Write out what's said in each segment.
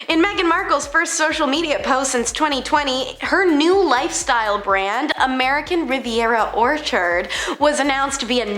In Meghan Markle's first social media post since 2020, her new lifestyle brand, American Riviera Orchard, was announced via 9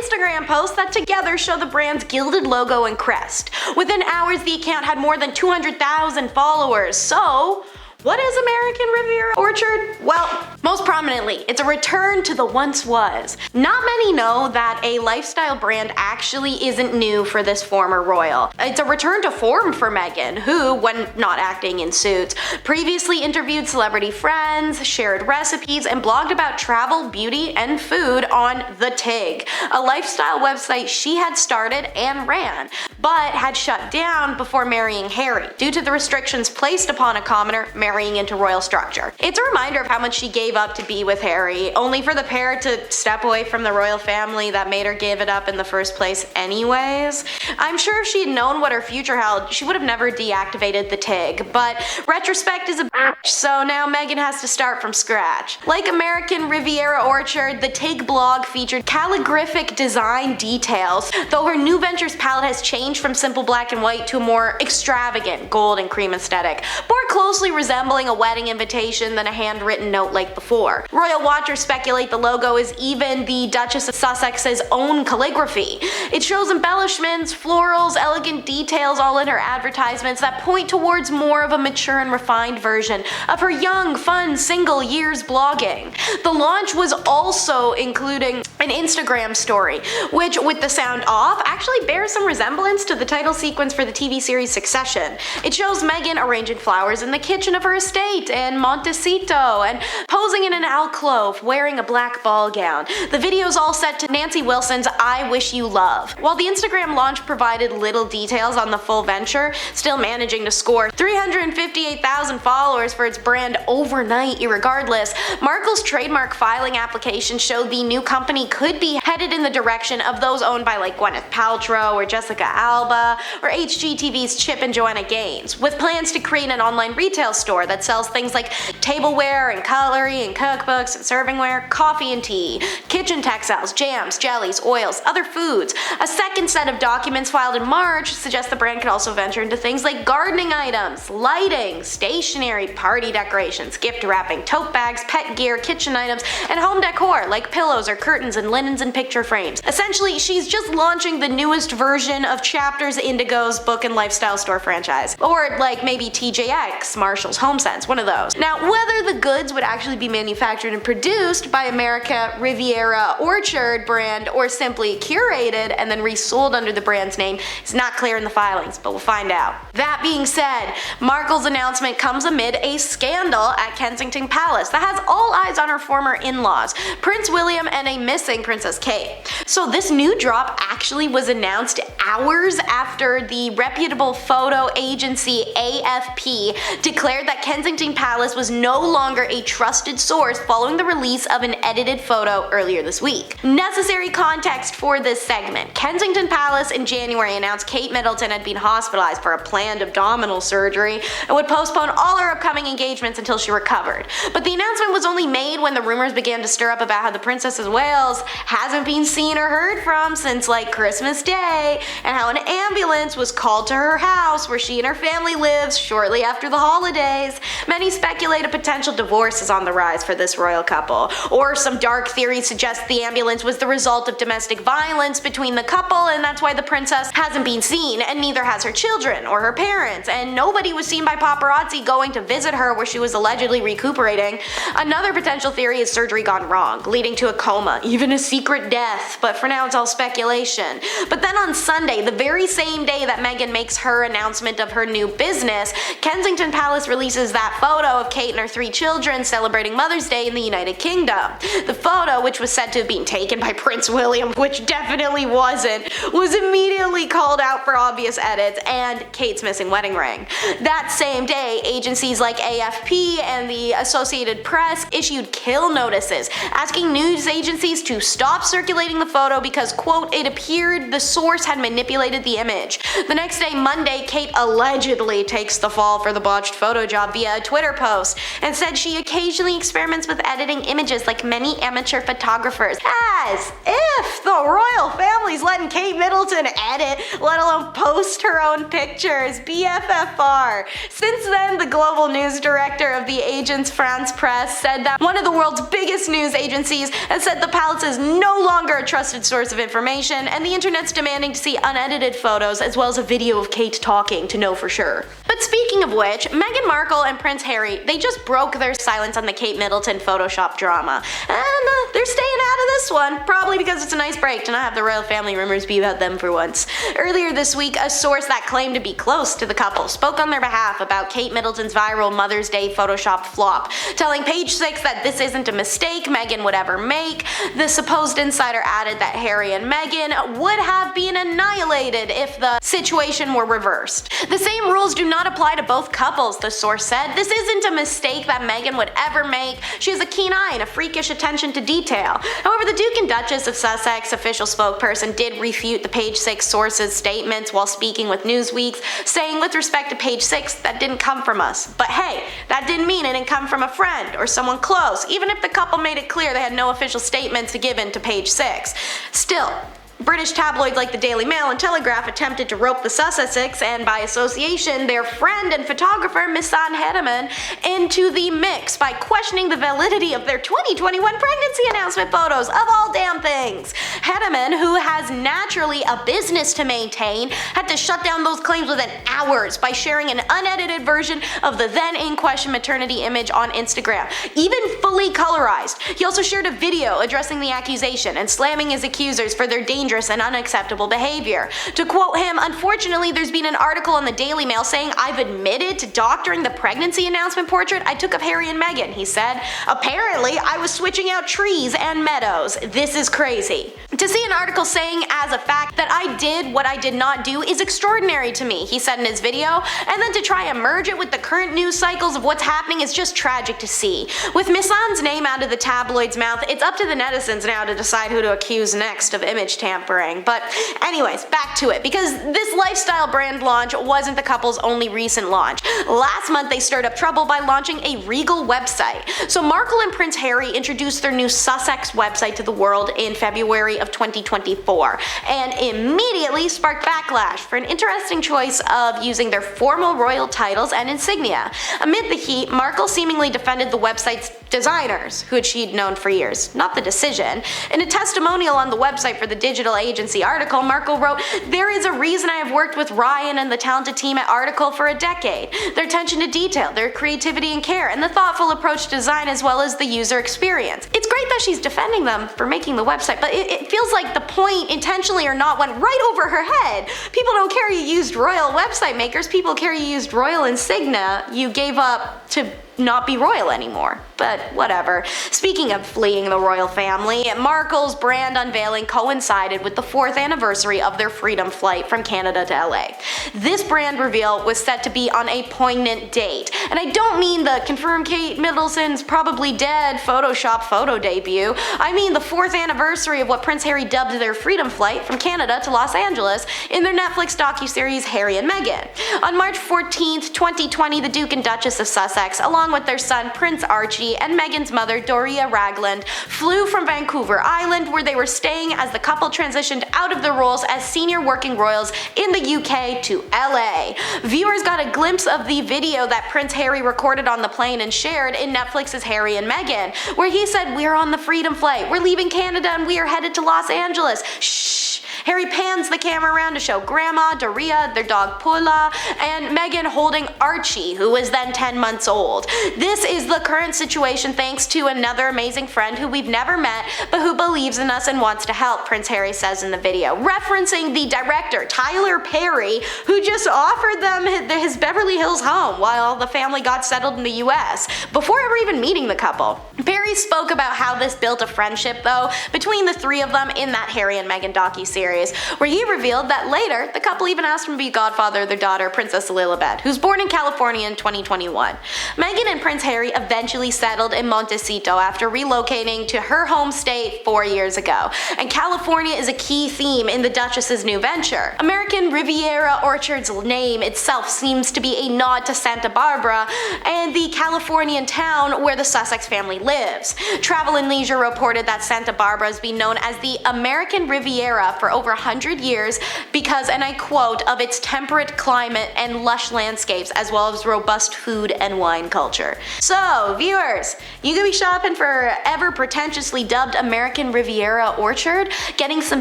Instagram posts that together show the brand's gilded logo and crest. Within hours, the account had more than 200,000 followers. So, what is American Riviera Orchard? Well, most prominently, it's a return to the once was. Not many know that a lifestyle brand actually isn't new for this former royal. It's a return to form for Meghan, who, when not acting in suits, previously interviewed celebrity friends, shared recipes, and blogged about travel, beauty, and food on The Tig, a lifestyle website she had started and ran, but had shut down before marrying Harry, due to the restrictions placed upon a commoner marrying into royal structure. It's a reminder of how much she gave up to be with Harry, only for the pair to step away from the royal family that made her give it up in the first place anyways. I'm sure if she had known what her future held, she would have never deactivated the Tig, but retrospect is a bitch, so now Meghan has to start from scratch. Like American Riviera Orchard, the Tig blog featured calligraphic design details, though her new venture's palette has changed from simple black and white to a more extravagant gold and cream aesthetic, more closely resembling a wedding invitation than a handwritten note like before. Royal watchers speculate the logo is even the Duchess of Sussex's own calligraphy. It shows embellishments, florals, elegant details all in her advertisements that point towards more of a mature and refined version of her young, fun, single years blogging. The launch was also including an Instagram story, which, with the sound off, actually bears some resemblance to the title sequence for the TV series Succession. It shows Meghan arranging flowers in the kitchen of her estate in Montecito and posing in an alcove wearing a black ball gown. The video's all set to Nancy Wilson's I Wish You Love. While the Instagram launch provided little details on the full venture, still managing to score 358,000 followers for its brand overnight irregardless, Markle's trademark filing application showed the new company could be headed in the direction of those owned by like Gwyneth Paltrow or Jessica Alba or HGTV's Chip and Joanna Gaines, with plans to create an online retail store that sells things like tableware and cutlery and cookbooks and servingware, coffee and tea, kitchen textiles, jams, jellies, oils, other foods. A second set of documents filed in March suggests the brand could also venture into things like gardening items, lighting, stationery, party decorations, gift wrapping, tote bags, pet gear, kitchen items, and home decor like pillows or curtains and linens and picture frames. Essentially, she's just launching the newest version of Chapters Indigo's book and lifestyle store franchise. Or like maybe TJX, Marshall's HomeSense, one of those. Now, whether the goods would actually be manufactured and produced by America Riviera Orchard brand or simply curated and then resold under the brand's name is not clear in the filings, but we'll find out. That being said, Markle's announcement comes amid a scandal at Kensington Palace that has all eyes on her former in-laws, Prince William and a missing Princess Kate. So this new drop actually was announced hours after the reputable photo agency AFP declared that Kensington Palace was no longer a trusted source following the release of an edited photo earlier this week. Necessary context for this segment. Kensington Palace in January announced Kate Middleton had been hospitalized for a planned abdominal surgery and would postpone all her upcoming engagements until she recovered. But the announcement was only made when the rumors began to stir up about how the Princess of Wales hasn't been seen or heard from since like Christmas Day, and how an ambulance was called to her house where she and her family lives shortly after the holidays. Many speculate a potential divorce is on the rise for this royal couple, or some dark theories suggest the ambulance was the result of domestic violence between the couple and that's why the princess hasn't been seen, and neither has her children or her parents, and nobody was seen by paparazzi going to visit her where she was allegedly recuperating. Another potential theory is surgery gone wrong, leading to a coma, even a secret death, but for now it's all speculation. But then on Sunday, the very same day that Meghan makes her announcement of her new business, Kensington Palace releases that photo of Kate and her 3 children celebrating Mother's Day in the United Kingdom. The photo, which was said to have been taken by Prince William, which definitely wasn't, was immediately called out for obvious edits and Kate's missing wedding ring. That same day, agencies like AFP and the Associated Press issued kill notices, asking news agencies to stop circulating the photo because, quote, it appeared the source had manipulated the image. The next day, Monday, Kate allegedly takes the fall for the botched photo job via a Twitter post and said she occasionally experiments with editing images like many amateur photographers. As if the royal family's letting Kate Middleton edit, let alone post her own pictures. BFFR. Since then, the global news director of the Agence France Presse said that one of the world's biggest news agencies has said the palace is no longer a trusted source of information, and the internet's demanding to see unedited photos as well as a video of Kate talking to know for sure. But speaking of which, Meghan Markle and Prince Harry, they just broke their silence on the Kate Middleton Photoshop drama. And they're staying out of this one, probably because it's a nice break to not have the royal family rumors be about them for once. Earlier this week, a source that claimed to be close to the couple spoke on their behalf about Kate Middleton's viral Mother's Day Photoshop flop, telling Page Six that this isn't a mistake Meghan would ever make. The supposed insider added that Harry and Meghan would have been annihilated if the situation were reversed. The same rules do not apply to both couples, the source said. This isn't a mistake that Meghan would ever make. She has a keen eye and a freakish attention to detail. However, the Duke and Duchess of Sussex official spokesperson did refute the Page Six source's statements while speaking with Newsweek, saying with respect to Page Six, that didn't come from us. But hey, that didn't mean it didn't come from a friend or someone close, even if the couple made it clear they had no official statements given to Page Six. Still, British tabloids like the Daily Mail and Telegraph attempted to rope the Sussexes, and by association their friend and photographer Missan Hedeman, into the mix by questioning the validity of their 2021 pregnancy announcement photos, of all damn things. Hedeman, who has naturally a business to maintain, had to shut down those claims within hours by sharing an unedited version of the then in question maternity image on Instagram, even fully colorized. He also shared a video addressing the accusation and slamming his accusers for their dangerous and unacceptable behavior. To quote him, "Unfortunately, there's been an article in the Daily Mail saying I've admitted to doctoring the pregnancy announcement portrait I took of Harry and Meghan," he said. "Apparently, I was switching out trees and meadows. This is crazy." To see an article saying as a fact that I did what I did not do is extraordinary to me, he said in his video, and then to try and merge it with the current news cycles of what's happening is just tragic to see. With Missan's name out of the tabloid's mouth, it's up to the netizens now to decide who to accuse next of image tampering. But anyways, back to it, because this lifestyle brand launch wasn't the couple's only recent launch. Last month they stirred up trouble by launching a Regal website. So Markle and Prince Harry introduced their new Sussex website to the world in February of 2024, and immediately sparked backlash for an interesting choice of using their formal royal titles and insignia. Amid the heat, Markle seemingly defended the website's designers, who she'd known for years, not the decision. In a testimonial on the website for the digital agency Article, Markle wrote, "There is a reason I have worked with Ryan and the talented team at Article for a decade. Their attention to detail, their creativity and care, and the thoughtful approach to design as well as the user experience." It's great that she's defending them for making the website, but it feels like the point, intentionally or not, went right over her head. People don't care you used royal website makers, people care you used royal insignia you gave up to not be royal anymore. But whatever. Speaking of fleeing the royal family, Markle's brand unveiling coincided with the 4th anniversary of their freedom flight from Canada to LA. This brand reveal was set to be on a poignant date, and I don't mean the confirmed Kate Middleton's probably dead Photoshop photo debut. I mean the 4th anniversary of what Prince Harry dubbed their freedom flight from Canada to Los Angeles in their Netflix docuseries Harry and Meghan. On March 14th, 2020, the Duke and Duchess of Sussex, along with their son Prince Archie and Meghan's mother Doria Ragland, flew from Vancouver Island, where they were staying as the couple transitioned out of their roles as senior working royals in the UK to LA. Viewers got a glimpse of the video that Prince Harry recorded on the plane and shared in Netflix's Harry and Meghan, where he said, "We're on the freedom flight, we're leaving Canada and we are headed to Los Angeles. Shh." Harry pans the camera around to show Grandma, Doria, their dog Paula, and Meghan holding Archie, who was then 10 months old. This is the current situation thanks to another amazing friend who we've never met, but who believes in us and wants to help, Prince Harry says in the video, referencing the director, Tyler Perry, who just offered them his Beverly Hills home while the family got settled in the US, before ever even meeting the couple. Perry spoke about how this built a friendship, though, between the three of them in that Harry and Meghan docuseries. series, where he revealed that later, the couple even asked him to be godfather of their daughter, Princess Lilibet, who's born in California in 2021. Meghan and Prince Harry eventually settled in Montecito after relocating to her home state 4 years ago, and California is a key theme in the Duchess's new venture. American Riviera Orchard's name itself seems to be a nod to Santa Barbara and the Californian town where the Sussex family lives. Travel and Leisure reported that Santa Barbara has been known as the American Riviera for over 100 years because, and I quote, of its temperate climate and lush landscapes, as well as robust food and wine culture. So, viewers, you gonna be shopping for ever pretentiously dubbed American Riviera Orchard, getting some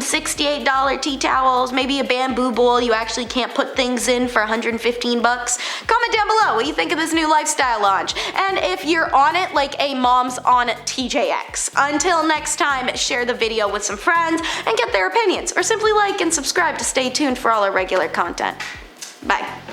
$68 tea towels, maybe a bamboo bowl you actually can't put things in for 115 bucks? Comment down below what you think of this new lifestyle launch, and if you're on it like a mom's on TJX. Until next time, share the video with some friends and get their opinions, or simply like and subscribe to stay tuned for all our regular content. Bye.